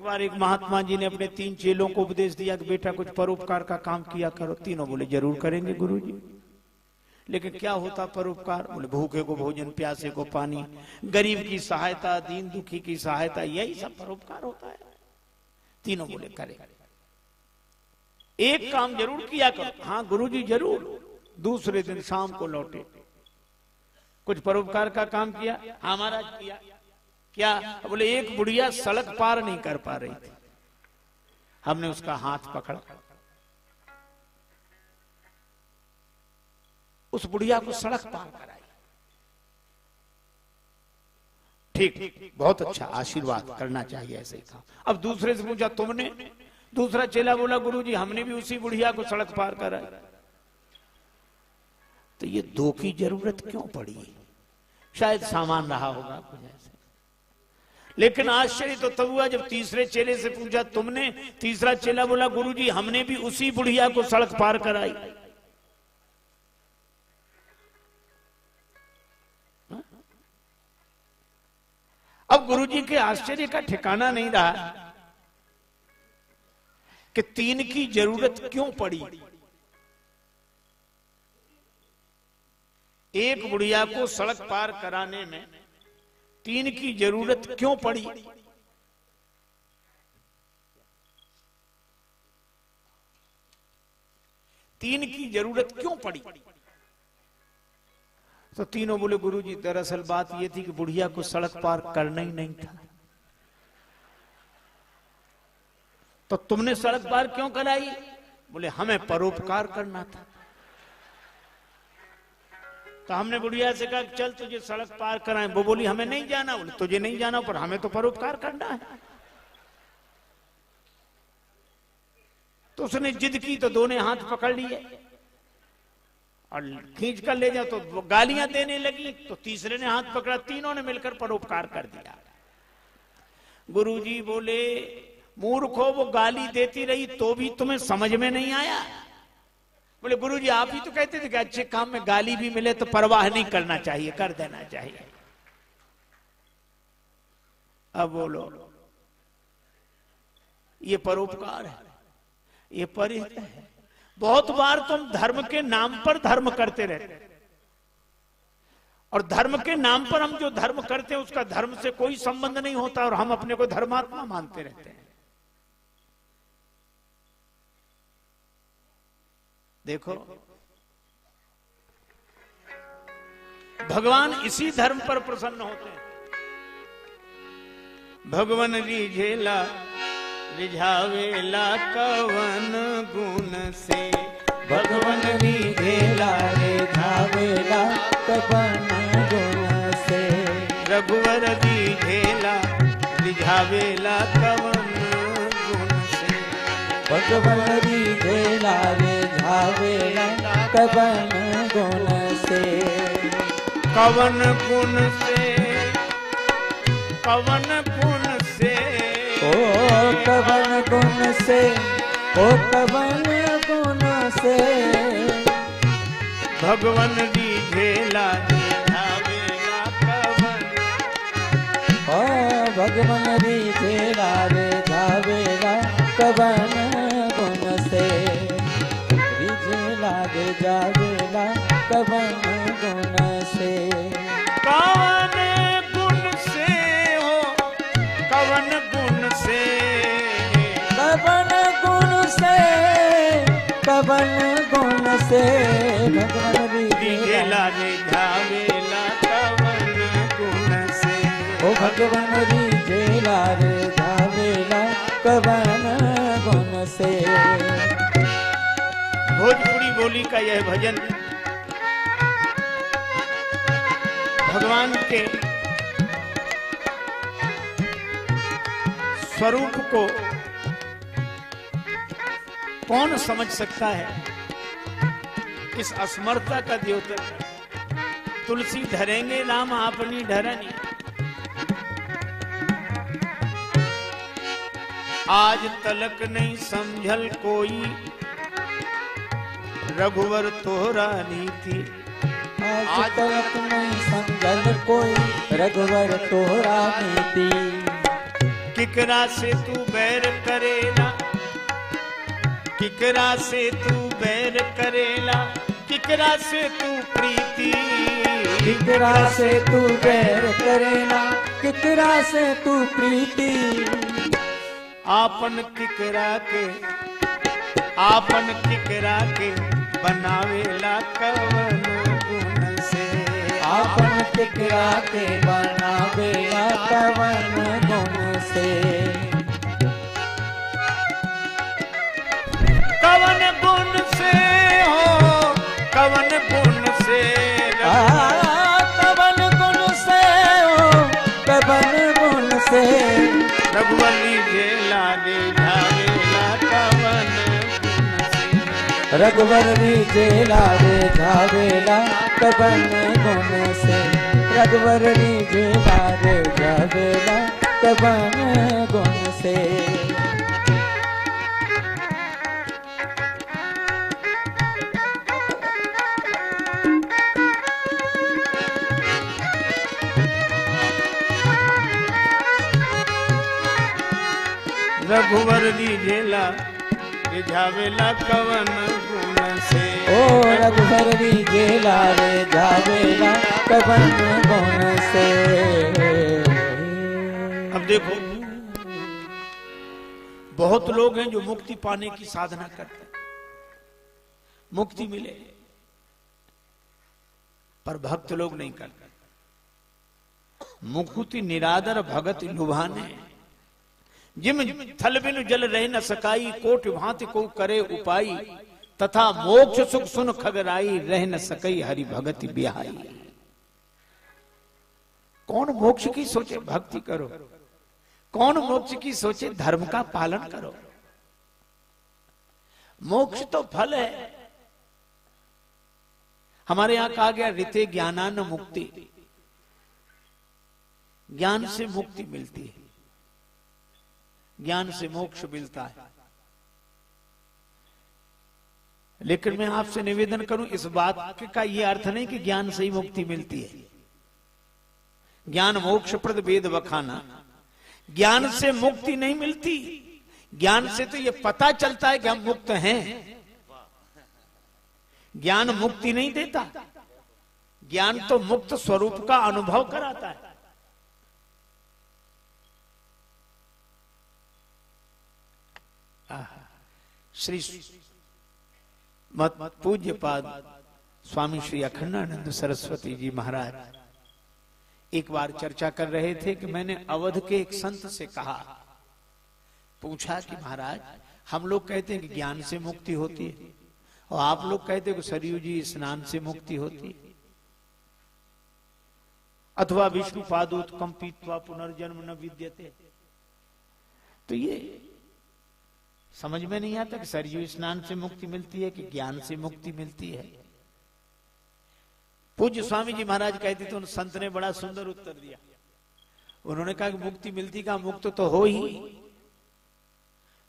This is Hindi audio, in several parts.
बार एक महात्मा जी ने अपने 3 चेलों को उपदेश दिया कि बेटा कुछ परोपकार का काम किया करो। तीनों बोले जरूर करेंगे गुरुजी। लेकिन क्या होता परोपकार? बोले भूखे को भोजन, प्यासे को पानी, गरीब की सहायता, दीन दुखी की सहायता, यही सब परोपकार होता है। तीनों बोले करें। एक काम जरूर किया करो। हाँ गुरुजी जरूर। दूसरे दिन शाम को लौटे, कुछ परोपकार का काम किया? हाँ महाराज किया। क्या? बोले एक बुढ़िया सड़क पार नहीं कर पा रही थी, हमने उसका हाथ पकड़ा, उस बुढ़िया को सड़क पार कराई। ठीक, बहुत अच्छा, आशीर्वाद करना चाहिए ऐसे काम। अब दूसरे से पूछा तुमने? दूसरा चेला बोला गुरुजी हमने भी उसी बुढ़िया को सड़क पार कराई। तो ये 2 की जरूरत क्यों पड़ी? शायद सामान रहा होगा कुछ ऐसे। लेकिन आश्चर्य तो तब हुआ जब तीसरे चेले से पूछा तुमने? तीसरा चेला बोला गुरुजी हमने भी उसी बुढ़िया को सड़क पार कराई। अब गुरुजी के आश्चर्य का ठिकाना नहीं रहा कि 3 की जरूरत क्यों पड़ी। एक बुढ़िया को सड़क पार कराने में 3 की जरूरत क्यों पड़ी? तीन की जरूरत क्यों पड़ी? तो तीनों बोले गुरुजी दरअसल बात यह थी कि बुढ़िया को सड़क पार करना ही नहीं था। तो तुमने सड़क पार क्यों कराई? बोले हमें परोपकार करना था। तो हमने बुढ़िया से कहा चल तुझे सड़क पार कराएं। वो बोली हमें नहीं जाना। बोले तुझे नहीं जाना पर हमें तो परोपकार करना है। तो उसने जिद की तो दोनों हाथ पकड़ लिए और खींच कर ले जाओ। तो वो गालियां देने लगी तो तीसरे ने हाथ पकड़ा, तीनों ने मिलकर परोपकार कर दिया। गुरुजी बोले मूर्खो वो गाली देती रही तो भी तुम्हें समझ में नहीं आया? बोले गुरुजी आप ही तो कहते थे कि अच्छे काम में गाली भी मिले तो परवाह नहीं करना चाहिए, कर देना चाहिए। अब बोलो ये परोपकार है, ये परिहित है। बहुत बार तुम धर्म के नाम पर धर्म करते रहते और धर्म के नाम पर हम जो धर्म करते हैं उसका धर्म से कोई संबंध नहीं होता और हम अपने को धर्मात्मा मानते रहते हैं। देखो भगवान इसी धर्म पर प्रसन्न होते हैं। भगवान रिझेला रिझावेला कवन गुण से, भगवान रिझेला रिझावेला कवन गुण से, रघुवर रिझेला रिझावेला कवन गुण से, भगवान रिझेला रिझावेला कवन गुण से, कवन गुण से, कवन गुण से, ओ कवन गुण से, ओ कवन गुण से, भगवान रिझेला रिझावेला कवन, ओ भगवान रिझेला रिझावेला कवन गुण से, रिझेला रिझावेला कवन गुण से, कवन गुण से हो, कवन गुण से, कवन गुण से, कवन गुण से, भगवान रिझेला रिझावेला कवन गुण से, ओ भगवान रिझेला रिझावेला कवन गुण से। भोजपुरी बोली का यह भजन भगवान के स्वरूप को कौन समझ सकता है? इस असमर्थता का द्योतक। तुलसी धरेंगे राम अपनी धरनी, आज तलक नहीं समझल कोई रघुवर तोहरा नीति, आज तक नहीं समझल कोई रघुवर तोहरा नीति, किकरा से तू बैर करेला, किकरा से तू बैर करेला, किकरा से तू प्रीति, किकरा से तू बैर करेला, किकरा से तू प्रीति। आपन किकरा के, आपन किकरा के बनावेला कवन गुण से, आपन किकरा के बनावेला कवन गुण से। कवन गुण से हो, कवन गुण से, कवन गुण से हो, कवन गुण से। रघुवली झेला रे झावेला कवन गुण से, रघुवरी झेला रे झावेला कवन गुण से, रघुवरी झेला रे झावेला कवन गुण से। रघुवर झेला रिझावेला कवन गुण से, ओ रघुवरी झेला रे झावेला कवन गुण से। अब देखो, बहुत लोग हैं जो मुक्ति पाने की साधना करते हैं, मुक्ति मिले, पर भक्त लोग नहीं करते। मुक्ति निरादर भगत लुभाने, जिम थल बिनु जल रह न सकाई, कोट भांति को करे उपाई, तथा मोक्ष सुख सुन खगराई, रह न सकई हरि भगति बिहाई। कौन मोक्ष की सोचे भक्ति करो, कौन मोक्ष की सोचे धर्म का पालन करो। मोक्ष तो फल है। हमारे यहां कहा गया ऋते ज्ञानान मुक्ति, ज्ञान से मुक्ति मिलती है, ज्ञान से मोक्ष मिलता है। लेकिन मैं आपसे निवेदन करूं, इस बात का यह अर्थ नहीं कि ज्ञान से ही मुक्ति मिलती है। ज्ञान मोक्ष प्रद वेद बखाना, ज्ञान से मुक्ति नहीं मिलती। ज्ञान से तो यह पता चलता है कि हम मुक्त हैं, ज्ञान मुक्ति नहीं देता। ज्ञान तो मुक्त स्वरूप का अनुभव कराता है। श्री मत पूज्य पाद स्वामी श्री अखंडानंद सरस्वती जी महाराज एक बार चर्चा कर रहे थे कि मैंने अवध के एक संत से कहा, पूछा कि महाराज हम लोग कहते हैं कि ज्ञान से मुक्ति होती है और आप लोग कहते हैं कि सरयू जी स्नान से मुक्ति होती है, अथवा विष्णु पादोत्कंपित्वा पुनर्जन्म न विद्यते। तो ये समझ में नहीं आता कि सरयू स्नान से मुक्ति मिलती है कि ज्ञान से मुक्ति मिलती है। पूज्य स्वामी जी महाराज कहते थे, उन संत ने बड़ा सुंदर उत्तर दिया। उन्होंने कहा कि मुक्ति मिलती का मुक्त तो हो ही,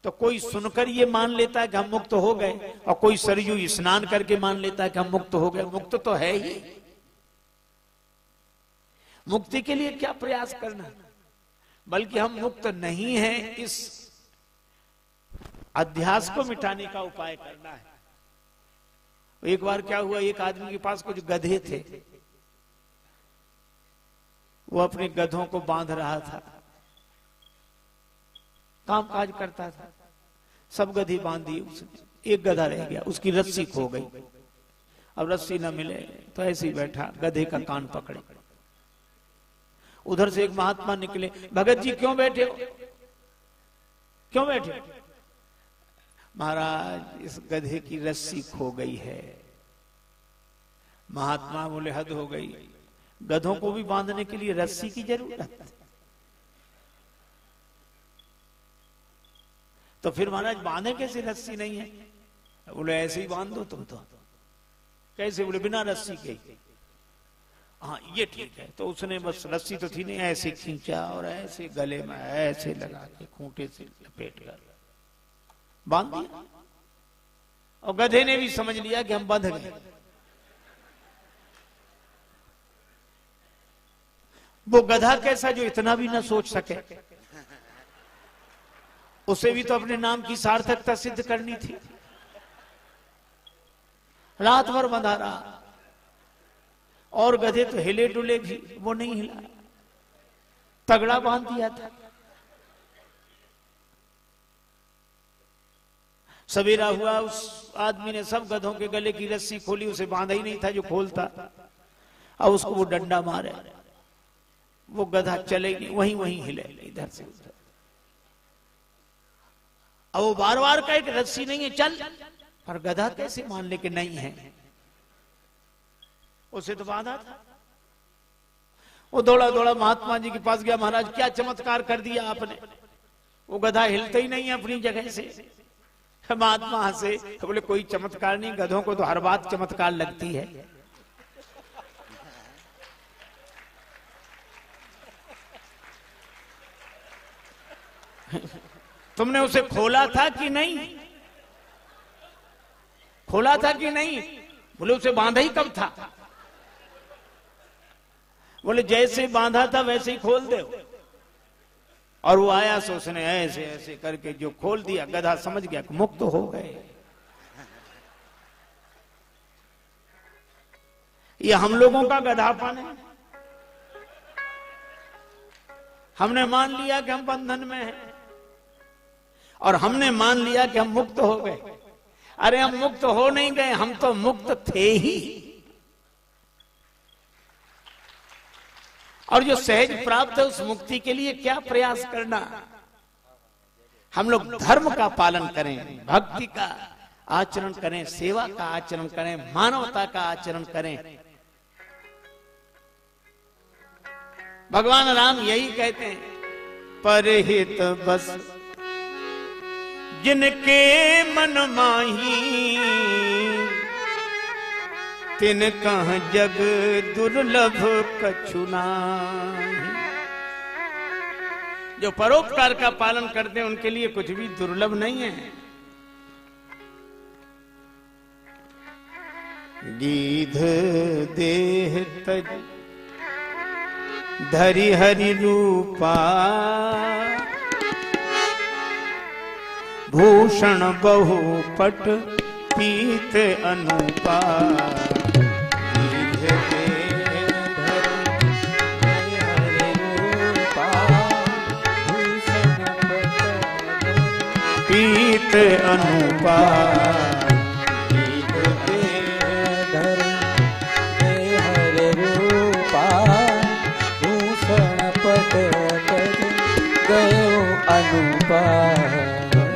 तो कोई सुनकर ये मान लेता है कि हम मुक्त हो गए और कोई सरयू स्नान करके मान लेता है कि हम मुक्त हो गए। मुक्त तो है ही। मुक्ति के लिए क्या प्रयास करना, बल्कि हम मुक्त नहीं हैं इस अध्यास को मिटाने का उपाय करना है। एक बार क्या हुआ, एक आदमी के पास कुछ गधे थे, वो अपने गधों को बांध रहा था, काम काज करता था, सब गधे बांध दिए, एक गधा रह गया, उसकी रस्सी खो गई। अब रस्सी न मिले तो ऐसे ही बैठा, गधे का कान पकड़े। उधर से एक महात्मा निकले, भगत जी क्यों बैठे हो, क्यों बैठे हो? महाराज इस गधे की रस्सी खो गई है। महात्मा बोले हद हो गई, गधों को भी बांधने के लिए रस्सी की जरूरत। तो फिर महाराज बांधे कैसे, रस्सी नहीं है? बोले ऐसे ही बांध दो तुम तो। कैसे? बोले बिना रस्सी के। हाँ ये ठीक है। तो उसने बस रस्सी तो थी नहीं, ऐसे खींचा और ऐसे गले में ऐसे लगा के खूंटे से लपेट कर बांध दिया, और गधे ने भी समझ लिया कि हम बंध गए। वो गधा कैसा जो इतना भी ना सोच सके। उसे भी तो अपने नाम की सार्थकता सिद्ध करनी थी। रात भर बंधा रहा और गधे तो हिले डुले भी, वो नहीं हिला, तगड़ा बांध दिया था। सवेरा हुआ, उस आदमी ने सब गधों के गले की रस्सी खोली, उसे बांधा ही नहीं था जो खोलता। अब उसको वो डंडा मारे, वो गधा चले नहीं, वहीं वहीं हिले इधर से उधर। अब वो बार बार कहे कि रस्सी नहीं है चल, पर गधा कैसे मान ले कि नहीं है, उसे तो बांधा था। वो दौड़ा दौड़ा महात्मा जी के पास गया, महाराज क्या चमत्कार कर दिया आपने, वो गधा हिलता ही नहीं है अपनी जगह से। महात्मा हंसे, बोले कोई चमत्कार नहीं, गधों को तो हर बात चमत्कार लगती है। तुमने उसे खोला था कि नहीं, खोला था कि नहीं? बोले उसे बांधा ही कब था? बोले जैसे बांधा था वैसे ही खोल दे। और वो आया सो उसने ऐसे ऐसे करके जो खोल दिया, गधा समझ गया कि मुक्त हो गए। ये हम लोगों का गधापन है। हमने मान लिया कि हम बंधन में हैं और हमने मान लिया कि हम मुक्त हो गए। अरे हम मुक्त हो नहीं गए, हम तो मुक्त थे ही। और जो सहज प्राप्त है उस मुक्ति के लिए क्या प्रयास करना। हम लोग धर्म का पालन करें, भक्ति का आचरण करें, सेवा का आचरण करें, मानवता का आचरण करें। भगवान राम यही कहते हैं, परहित बस जिनके मन माही, तिन कह जग दुर्लभ कछु नाहि। जो परोपकार का पालन करते हैं उनके लिए कुछ भी दुर्लभ नहीं है। गीध देह तज धरि हरि रूपा, भूषण बहु पट पीत अनुपा। पीत अनुपा, हरे रूपा, भूषण पट गयो अनुपा।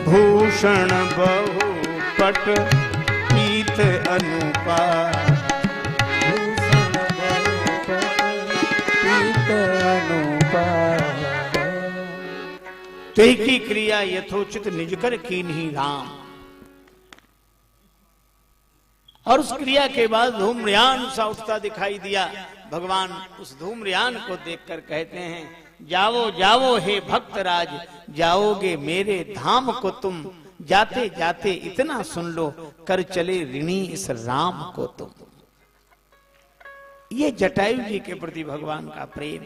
भूषण बहु पट पीत अनुपा, भूषण बहु पट पीत अनुपा। ते की क्रिया यथोचित निज कर कीन्ही राम। और उस क्रिया के बाद धूम्रयान सा उठता दिखाई दिया। भगवान उस धूम्रयान को देखकर कहते हैं, जाओ जाओ हे भक्तराज, जाओगे मेरे धाम को तुम। जाते जाते इतना सुन लो, कर चले ऋणी इस राम को तुम। ये जटायु जी के प्रति भगवान का प्रेम।